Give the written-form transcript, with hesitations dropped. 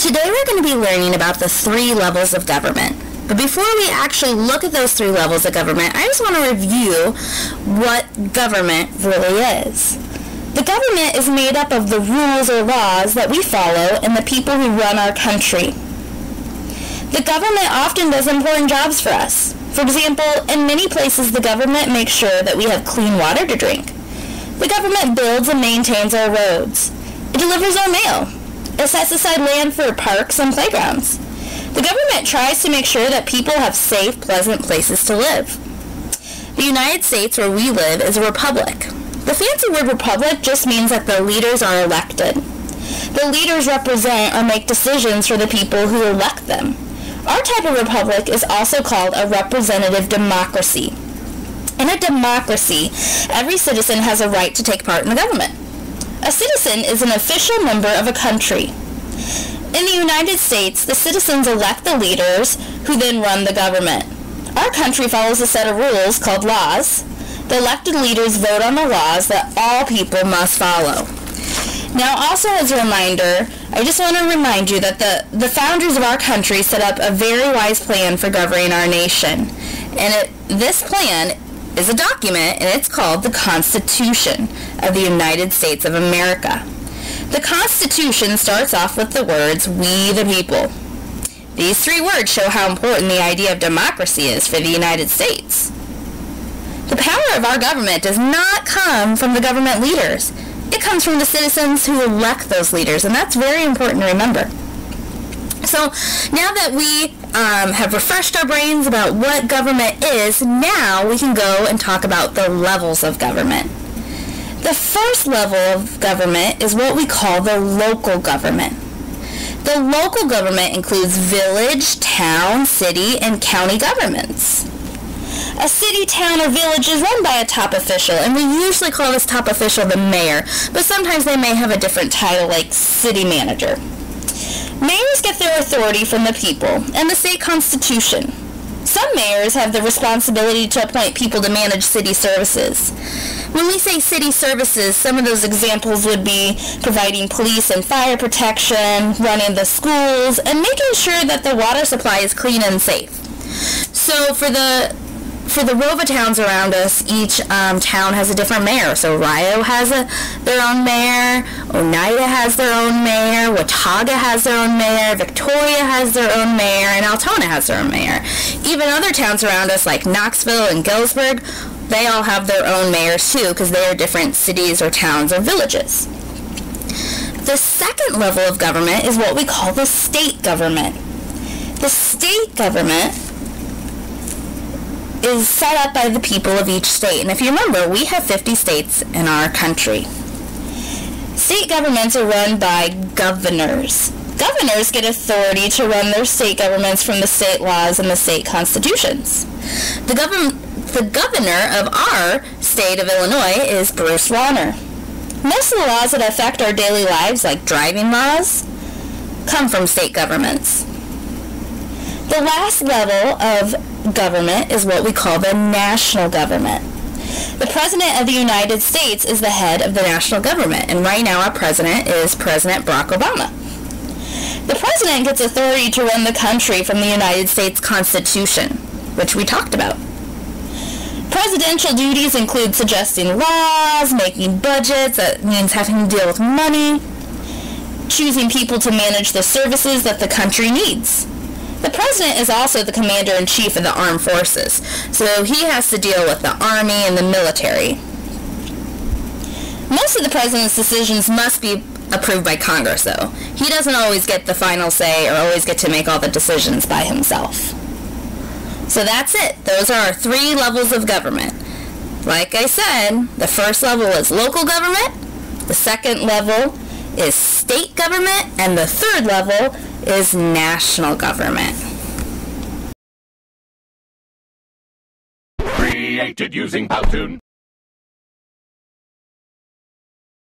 Today we're going to be learning about the 3 levels of government. But before we actually look at those 3 levels of government, I just want to review what government really is. The government is made up of the rules or laws that we follow and the people who run our country. The government often does important jobs for us. For example, in many places the government makes sure that we have clean water to drink. The government builds and maintains our roads. It delivers our mail. It sets aside land for parks and playgrounds. The government tries to make sure that people have safe, pleasant places to live. The United States, where we live, is a republic. The fancy word republic just means that the leaders are elected. The leaders represent or make decisions for the people who elect them. Our type of republic is also called a representative democracy. In a democracy, every citizen has a right to take part in the government. A citizen is an official member of a country. In the United States, the citizens elect the leaders who then run the government. Our country follows a set of rules called laws. The elected leaders vote on the laws that all people must follow. Now, also as a reminder, I just want to remind you that the founders of our country set up a very wise plan for governing our nation. And this plan is a document, and it's called the Constitution of the United States of America. The Constitution starts off with the words, "We the people." These 3 words show how important the idea of democracy is for the United States. The power of our government does not come from the government leaders. It comes from the citizens who elect those leaders, and that's very important to remember. So now that we have refreshed our brains about what government is, now we can go and talk about the levels of government. The first level of government is what we call the local government. The local government includes village, town, city, and county governments. A city, town, or village is run by a top official, and we usually call this top official the mayor, but sometimes they may have a different title like city manager. Mayors get their authority from the people and the state constitution. Some mayors have the responsibility to appoint people to manage city services. When we say city services, some of those examples would be providing police and fire protection, running the schools, and making sure that the water supply is clean and safe. So for the ROVA towns around us, each town has a different mayor. So Rio has their own mayor, Oneida has their own mayor, Watauga has their own mayor, Victoria has their own mayor, and Altona has their own mayor. Even other towns around us like Knoxville and Galesburg, they all have their own mayors too, because they are different cities or towns or villages. The second level of government is what we call the state government. The state government is set up by the people of each state. And if you remember, we have 50 states in our country. State governments are run by governors. Governors get authority to run their state governments from the state laws and the state constitutions. The governor of our state of Illinois is Bruce Rauner. Most of the laws that affect our daily lives, like driving laws, come from state governments. The last level of government is what we call the national government. The President of the United States is the head of the national government, and right now our President is President Barack Obama. The President gets authority to run the country from the United States Constitution, which we talked about. Presidential duties include suggesting laws, making budgets, that means having to deal with money, choosing people to manage the services that the country needs. The President is also the Commander-in-Chief of the Armed Forces, so he has to deal with the Army and the military. Most of the President's decisions must be approved by Congress, though. He doesn't always get the final say or always get to make all the decisions by himself. So that's it. Those are our 3 levels of government. Like I said, the first level is local government, the second level is state government, and the third level is national government. Created using Powtoon.